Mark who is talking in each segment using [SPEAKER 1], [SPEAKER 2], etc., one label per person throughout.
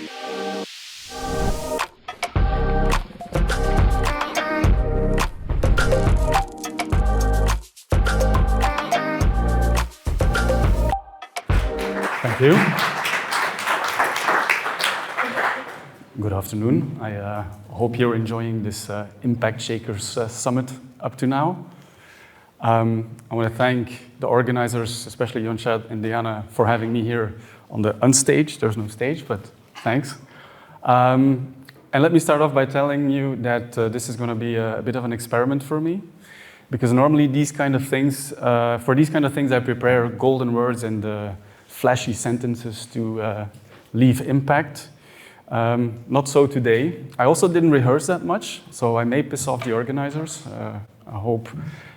[SPEAKER 1] Thank you. Good afternoon. I hope you're enjoying this Impact Shakers Summit up to now. I want to thank the organizers, especially Jonshad and Diana, for having me here on the unstage. There's no stage, but thanks. And let me start off by telling you that this is going to be a bit of an experiment for me, because normally these kind of things, for these kind of things, I prepare golden words and flashy sentences to leave impact. Not so today. I also didn't rehearse that much, so I may piss off the organizers. I hope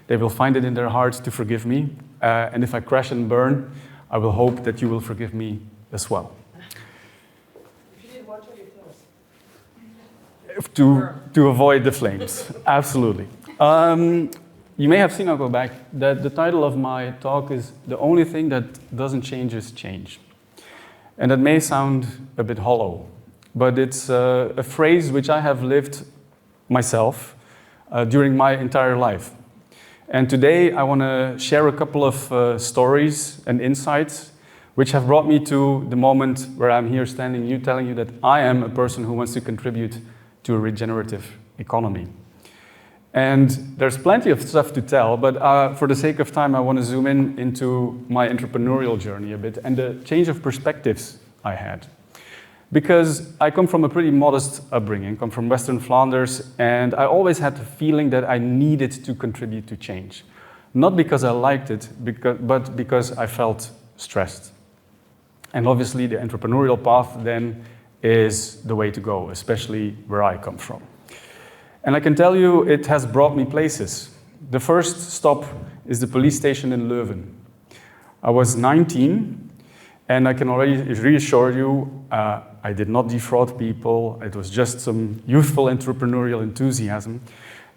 [SPEAKER 1] they will find it in their hearts to forgive me. And if I crash and burn, I will hope that you will forgive me as well.
[SPEAKER 2] If you did watch all your clothes.
[SPEAKER 1] To avoid the flames, absolutely. You may have seen, I'll go back, that the title of my talk is "The Only Thing That Doesn't Change is Change." And that may sound a bit hollow, but it's a phrase which I have lived myself during my entire life. And today I want to share a couple of stories and insights which have brought me to the moment where I'm here standing, telling you that I am a person who wants to contribute to a regenerative economy. And there's plenty of stuff to tell, but for the sake of time, I want to zoom into my entrepreneurial journey a bit and the change of perspectives I had. Because I come from a pretty modest upbringing, come from Western Flanders, and I always had the feeling that I needed to contribute to change. Not because I liked it, but because I felt stressed. And obviously the entrepreneurial path then is the way to go, especially where I come from. And I can tell you it has brought me places. The first stop is the police station in Leuven. I was 19, and I can already reassure you, I did not defraud people. It was just some youthful entrepreneurial enthusiasm.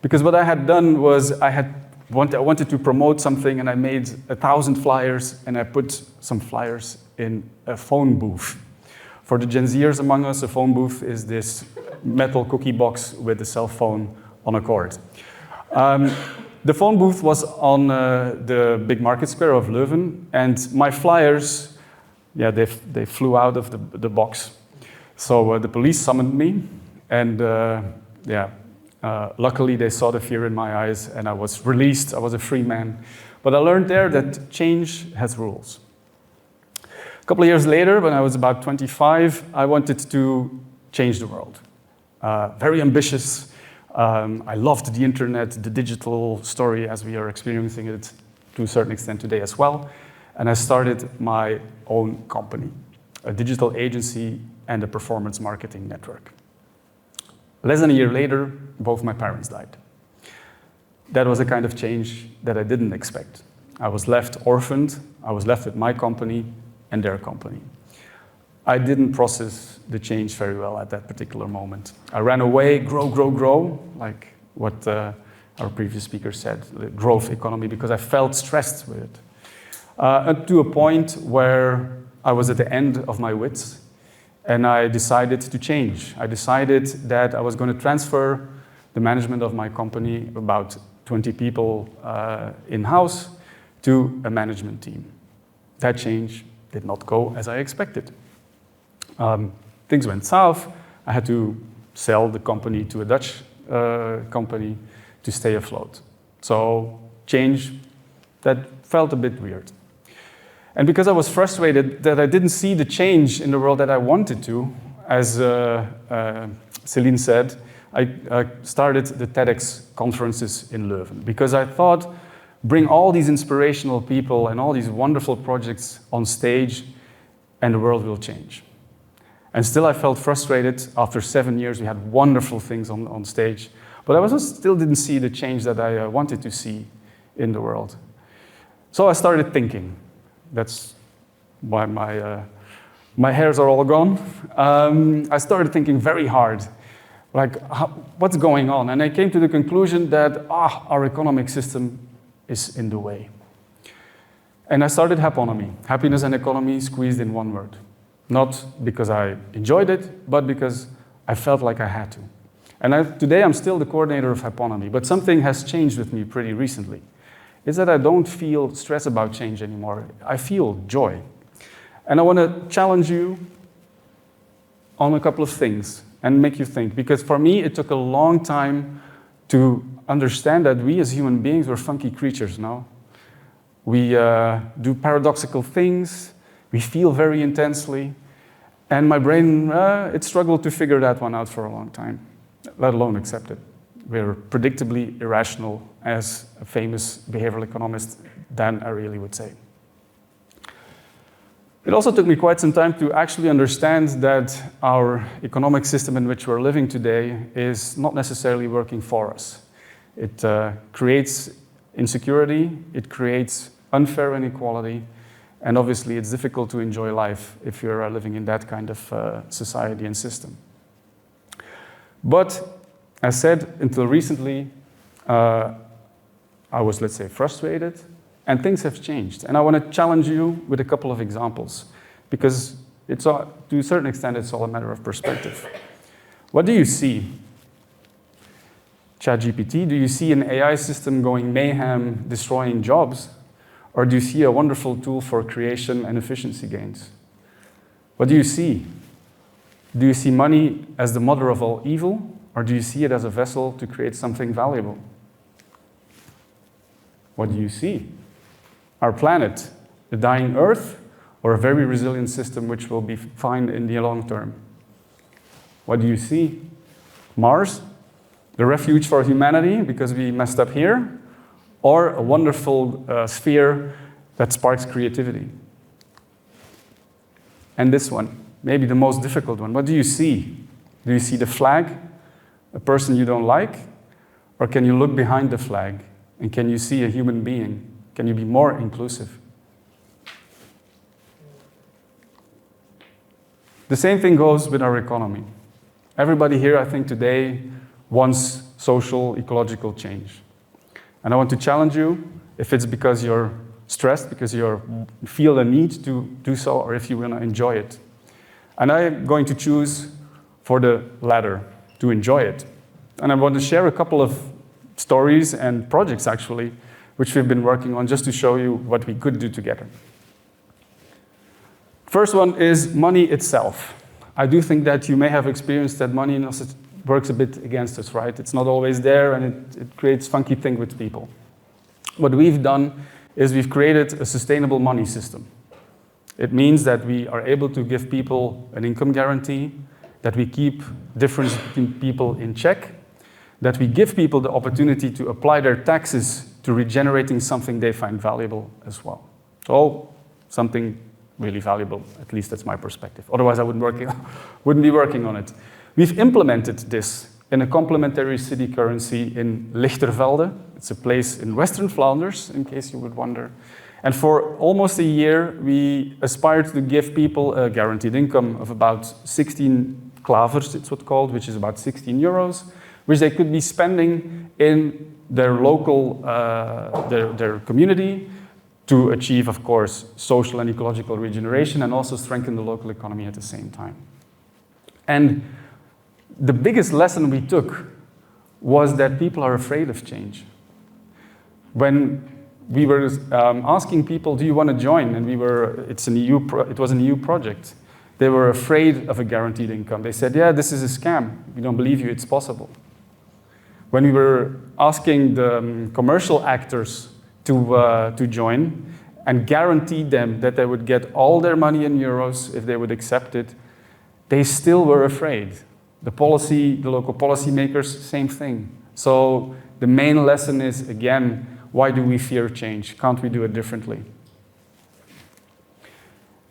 [SPEAKER 1] Because what I had done was I wanted to promote something, and I made 1,000 flyers, and I put some flyers in a phone booth. For the Gen Zers among us, a phone booth is this metal cookie box with a cell phone on a cord. The phone booth was on the big market square of Leuven, and my flyers, they flew out of the box. So the police summoned me, and luckily they saw the fear in my eyes, and I was released. I was a free man. But I learned there that change has rules. A couple of years later, when I was about 25, I wanted to change the world. Very ambitious. I loved the internet, the digital story as we are experiencing it to a certain extent today as well. And I started my own company, a digital agency and a performance marketing network. Less than a year later, both my parents died. That was a kind of change that I didn't expect. I was left orphaned. I was left with my company and their company. I didn't process the change very well at that particular moment. I ran away, grow, like what our previous speaker said, the growth economy, because I felt stressed with it. To a point where I was at the end of my wits, and I decided to change. I decided that I was going to transfer the management of my company, about 20 people in-house, to a management team. That change did not go as I expected. Things went south. I had to sell the company to a Dutch company to stay afloat. So change, that felt a bit weird. And because I was frustrated that I didn't see the change in the world that I wanted to, as Celine said, I started the TEDx conferences in Leuven, because I thought, bring all these inspirational people and all these wonderful projects on stage, and the world will change. And still I felt frustrated. After 7 years, we had wonderful things on stage, but I still didn't see the change that I wanted to see in the world. So I started thinking. That's why my hairs are all gone. I started thinking very hard, like, what's going on? And I came to the conclusion that our economic system is in the way. And I started Happonomy, happiness and economy squeezed in one word. Not because I enjoyed it, but because I felt like I had to. And today I'm still the coordinator of Happonomy, but something has changed with me pretty recently. Is that I don't feel stress about change anymore. I feel joy. And I want to challenge you on a couple of things and make you think. Because for me, it took a long time to understand that we as human beings were funky creatures, no? We do paradoxical things. We feel very intensely. And my brain, it struggled to figure that one out for a long time, let alone accept it. We're predictably irrational, as a famous behavioral economist, Dan Ariely, would say. It also took me quite some time to actually understand that our economic system in which we're living today is not necessarily working for us. It creates insecurity, it creates unfair inequality, and obviously it's difficult to enjoy life if you're living in that kind of society and system. But as said, until recently, I was, let's say, frustrated, and things have changed. And I want to challenge you with a couple of examples, because it's to a certain extent, it's all a matter of perspective. What do you see? ChatGPT, do you see an AI system going mayhem, destroying jobs? Or do you see a wonderful tool for creation and efficiency gains? What do you see? Do you see money as the mother of all evil? Or do you see it as a vessel to create something valuable? What do you see? Our planet, a dying Earth, or a very resilient system which will be fine in the long term? What do you see? Mars, the refuge for humanity because we messed up here, or a wonderful sphere that sparks creativity? And this one, maybe the most difficult one. What do you see? Do you see the flag? A person you don't like? Or can you look behind the flag and can you see a human being? Can you be more inclusive? The same thing goes with our economy. Everybody here, I think, today wants social, ecological change. And I want to challenge you, if it's because you're stressed, because you feel the need to do so, or if you want to enjoy it. And I'm going to choose for the latter, to enjoy it. And I want to share a couple of stories and projects, actually, which we've been working on just to show you what we could do together. First one is money itself. I do think that you may have experienced that money works a bit against us, right? It's not always there, and it creates funky things with people. What we've done is we've created a sustainable money system. It means that we are able to give people an income guarantee, that we keep difference between people in check, that we give people the opportunity to apply their taxes to regenerating something they find valuable as well. So something really valuable, at least that's my perspective. Otherwise I wouldn't be working on it. We've implemented this in a complementary city currency in Lichtervelde. It's a place in Western Flanders, in case you would wonder. And for almost a year, we aspired to give people a guaranteed income of about 16 klavers, it's what's called, which is about 16 euros, which they could be spending in their local, their community to achieve, of course, social and ecological regeneration and also strengthen the local economy at the same time. And the biggest lesson we took was that people are afraid of change. When we were asking people, do you want to join? And it was an EU project. They were afraid of a guaranteed income. They said, yeah, this is a scam. We don't believe you, it's possible. When we were asking the commercial actors to join and guaranteed them that they would get all their money in euros if they would accept it, they still were afraid. The local policymakers, same thing. So the main lesson is, again, why do we fear change? Can't we do it differently?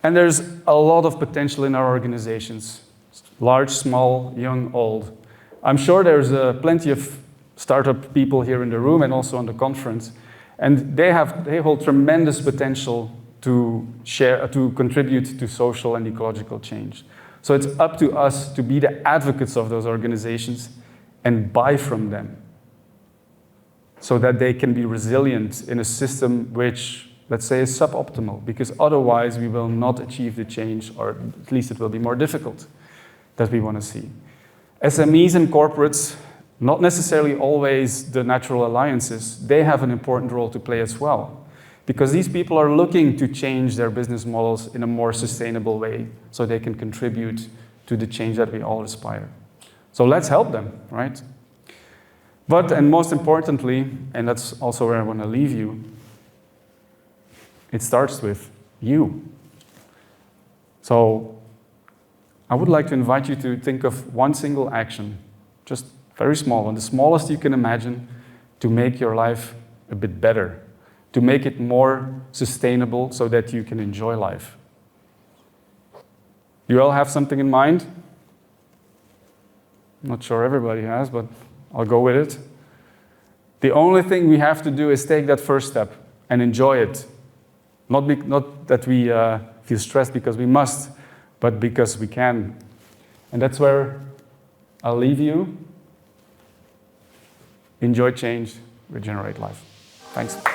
[SPEAKER 1] And there's a lot of potential in our organizations, large, small, young, old. I'm sure there's plenty of startup people here in the room and also on the conference, and they hold tremendous potential to contribute to social and ecological change. So it's up to us to be the advocates of those organizations and buy from them so that they can be resilient in a system which let's say, is suboptimal, because otherwise we will not achieve the change, or at least it will be more difficult, that we want to see. SMEs and corporates, not necessarily always the natural alliances, they have an important role to play as well, because these people are looking to change their business models in a more sustainable way so they can contribute to the change that we all aspire. So let's help them, right? But, and most importantly, and that's also where I want to leave you, it starts with you. So I would like to invite you to think of one single action, just very small, and the smallest you can imagine, to make your life a bit better, to make it more sustainable so that you can enjoy life. You all have something in mind? I'm not sure everybody has, but I'll go with it. The only thing we have to do is take that first step and enjoy it. Not that we feel stressed because we must, but because we can. And that's where I'll leave you. Enjoy change, regenerate life. Thanks.